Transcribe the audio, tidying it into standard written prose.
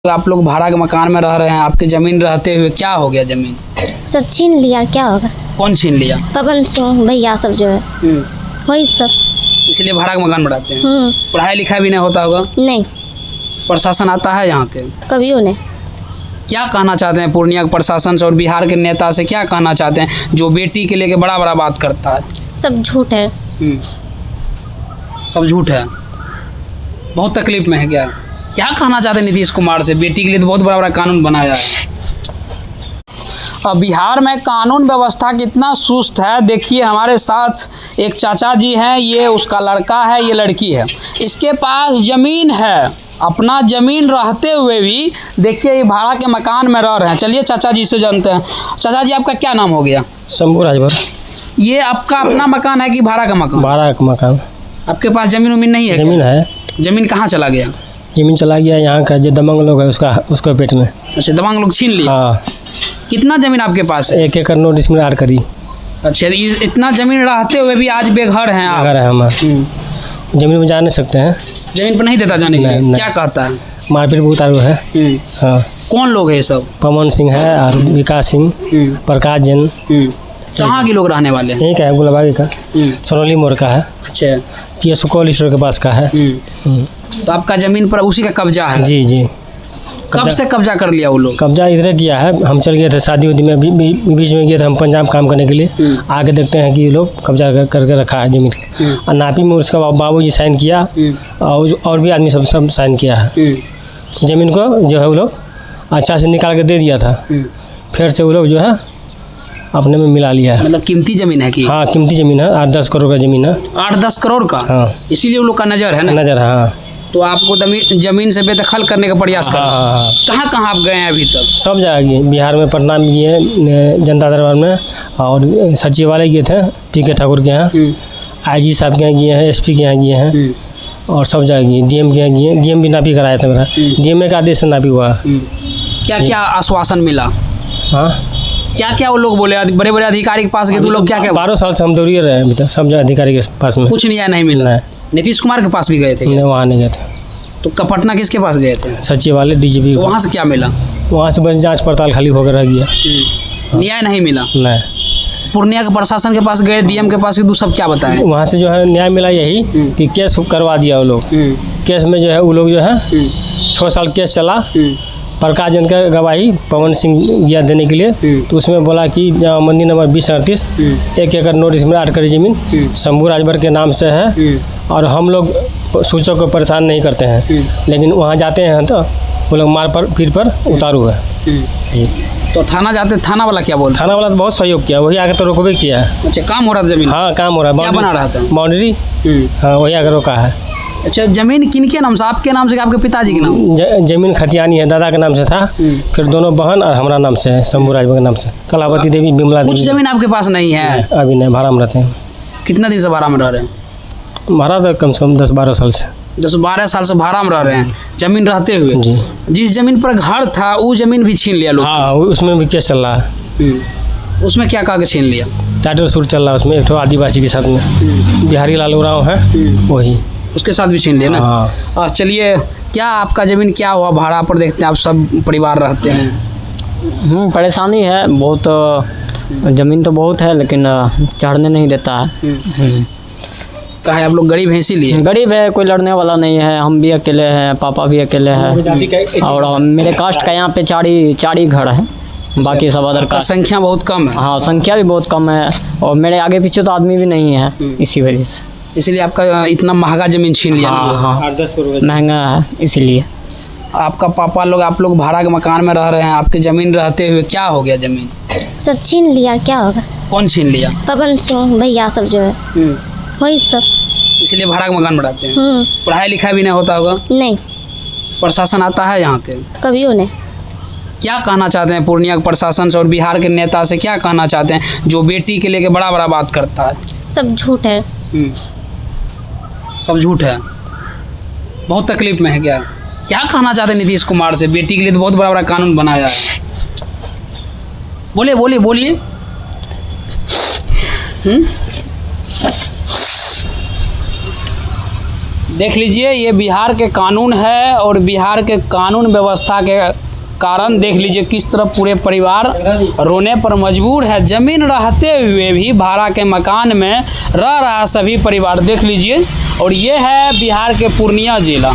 आप लोग भाड़ा के मकान में रह रहे हैं, आपकी जमीन रहते हुए क्या हो गया? जमीन सब छीन लिया, क्या होगा? कौन छीन लिया? पवन सिंह भैया सब जो है वही सब, इसलिए भाड़ा का मकान बनाते हैं। पढ़ाई लिखाई भी नहीं होता होगा? नहीं, प्रशासन आता है यहाँ के? कभी नहीं। क्या कहना चाहते हैं पूर्णिया के प्रशासन से और बिहार के नेता से? क्या कहना चाहते हैं जो बेटी के लेके बड़ा बड़ा बात करता है? सब झूठ है। सब झूठ है। बहुत तकलीफ में है क्या? क्या कहना चाहते हैं नीतीश कुमार से? बेटी के लिए तो बहुत बड़ा बड़ा कानून बनाया है। अब बिहार में कानून व्यवस्था कितना सुस्त है, देखिए हमारे साथ एक चाचा जी हैं, ये उसका लड़का है, ये लड़की है। इसके पास ज़मीन है, अपना ज़मीन रहते हुए भी देखिए ये भाड़ा के मकान में रह रहे हैं। चलिए चाचा जी से जानते हैं। चाचा जी, आपका क्या नाम हो गया? शंभू राजभर। ये आपका अपना मकान है कि भाड़ा का मकान? भाड़ा का मकान। आपके पास ज़मीन उमीन नहीं है? ज़मीन है। ज़मीन कहाँ चला गया? ज़मीन चला गया यहाँ का जो दबंग लोग है उसको पेट में। अच्छा, दबंग लोग छीन लिए? हाँ। कितना ज़मीन आपके पास है? 1 एकड़ नोटिस में आर करी। अच्छा, इतना ज़मीन रहते हुए भी आज बेघर हैं आप? घर है हम। ज़मीन में जा नहीं सकते हैं। ज़मीन पर नहीं देता जाने के लिए? क्या कहता है? मारपीट बहुत आरू है। हाँ। कौन लोग है सब? पवन सिंह है और विकास सिंह, प्रकाश जैन। कहाँ के लोग रहने वाले हैं? यहीं का है, गुलाबागी का, सरौली मोड़ का है। अच्छा, ये सुकौल स्टोर के पास का है। तो आपका ज़मीन पर उसी का कब्जा है? जी जी। कब से कब्जा कर लिया वो लोग? कब्जा इधर किया है। हम चल गए थे शादी उदी में, बीच में गए थे हम पंजाब काम करने के लिए। आगे देखते हैं कि ये लोग कब्जा करके रखा है ज़मीन के। और नापी में उसका बाबूजी साइन किया और भी आदमी सब साइन किया है। ज़मीन को जो है वो लोग अच्छा से निकाल के दे दिया था, फिर से वो लोग जो है अपने में मिला लिया है। मतलब कीमती ज़मीन है कि? हाँ, कीमती ज़मीन है। 8-10 करोड़ का ज़मीन है। 8-10 करोड़ का? हाँ। इसीलिए वो लोग का नज़र है ना? नज़र है। हाँ। तो आपको ज़मीन से बेदखल करने का प्रयास कर? हाँ। कहाँ कहाँ आप गए हैं अभी तक? सब जगह गए। बिहार में पटना में गए, जनता दरबार में, और सचिवालय गए थे PK ठाकुर के यहाँ, IG साहब के यहाँ गए हैं, SP के यहाँ गए हैं, और सब जगह गए। DM के यहाँ गए। DM भी नापी कराया था मेरा। DM के आदेश से नापी हुआ। क्या क्या आश्वासन मिला? हाँ। क्या क्या वो लोग बोले? बड़े बड़े अधिकारी के पास गए तो लोग क्या क्या? 12 साल से हम दौड़िए रहे हैं अभी तक सब जगह अधिकारी के पास में। कुछ नहीं मिला? नीतीश कुमार के पास भी गए थे? नहीं, वहाँ नहीं गए थे। तो पटना किसके पास गए थे? सचिवालय DGP। तो वहाँ से क्या मिला? वहाँ से बस जांच पड़ताल खाली होकर रह गया। न्याय नहीं मिला? नहीं। पूर्णिया के प्रशासन के पास गए, DM के पास गए, सब क्या बताएं? वहाँ से जो है न्याय मिला यही कि केस करवा दिया वो लोग। केस में जो है वो लोग जो है 6 साल केस चला। प्रकाश जैन का गवाही पवन सिंह गया देने के लिए, तो उसमें बोला कि जहाँ मंदिर नंबर 2038 1 एकड़ नोटिस में 8 करोड़ ज़मीन शंभू राजभर के नाम से है, और हम लोग सूचक को परेशान नहीं करते हैं, लेकिन वहाँ जाते हैं तो वो लोग मार पर पीठ पर उतारू है। जी। तो थाना जाते, थाना वाला क्या बोल? थाना वाला तो बहुत सहयोग किया, वही आकर तो रोकबे किया है। अच्छा, काम हो रहा था ज़मीन? हाँ, काम हो रहा है। क्या बना रहा था? बाउंड्री। हाँ, वही आकर रोका है। अच्छा, ज़मीन किनके नाम से? आपके नाम से कि आपके पिताजी के नाम? ज़मीन खतियानी है, दादा के नाम से था, फिर दोनों बहन और हमारा नाम से है, शंभू राजभर के नाम से। कलावती देवी, बिमला देवी। कुछ ज़मीन आपके पास नहीं है? अभी नहीं, भाड़ा में रहते हैं। कितना दिन से भाड़ा में रह रहे हैं? भाड़ा तो कम से कम 10-12 साल से। 10-12 साल से भाड़ा में रह रहे हैं ज़मीन रहते हुए? जी। जिस ज़मीन पर घर था वो ज़मीन भी छीन लिया लोग? हाँ, उसमें भी केस चल रहा है। उसमें क्या कह के छीन लिया? टाइटल सूट चल रहा है उसमें, एक तो आदिवासी के साथ में बिहारी लाल उरांव है, वही उसके साथ भी छीन लिया ना? हाँ। और चलिए, क्या आपका ज़मीन क्या हुआ? भाड़ा पर देखते हैं आप सब परिवार रहते हैं। परेशानी है बहुत। ज़मीन तो बहुत है लेकिन चढ़ने नहीं देता है। कहा है आप लोग गरीब हैं इसीलिए? गरीब है, कोई लड़ने वाला नहीं है। हम भी अकेले हैं, पापा भी अकेले हैं, और मेरे कास्ट का यहाँ पे 4 ही घर है, बाकी सब अदर कास्ट। संख्या बहुत कम है? हाँ, संख्या भी बहुत कम है, और मेरे आगे पीछे तो आदमी भी नहीं है, इसी वजह से। इसलिए आपका इतना महंगा ज़मीन छीन लिया? हाँ, 8-10 करोड़ महंगा है इसीलिए। आपका पापा लोग, आप लोग भाड़ा के मकान में रह रहे हैं, आपकी ज़मीन रहते हुए क्या हो गया? ज़मीन सब छीन लिया, क्या होगा? कौन छीन लिया? पवन सिंह भैया सब जो है वही सब, इसलिए भाड़ा का मकान बनाते हैं। पढ़ाई लिखाई भी नहीं होता होगा? नहीं, प्रशासन आता है यहाँ के? कभी नहीं। क्या कहना चाहते हैं पूर्णिया के प्रशासन से और बिहार के नेता से? क्या कहना चाहते हैं जो बेटी के लेके बड़ा बड़ा बात करता है? सब झूठ है। सब झूठ है। बहुत तकलीफ में है क्या? क्या कहना चाहते हैं नीतीश कुमार से? बेटी के लिए तो बहुत बड़ा बड़ा कानून बनाया है। बोलिए बोलिए बोलिए। देख लीजिए, ये बिहार के कानून है और बिहार के कानून व्यवस्था के कारण देख लीजिए किस तरह पूरे परिवार रोने पर मजबूर है। ज़मीन रहते हुए भी भाड़ा के मकान में रह रहा सभी परिवार, देख लीजिए। और ये है बिहार के पूर्णिया जिला।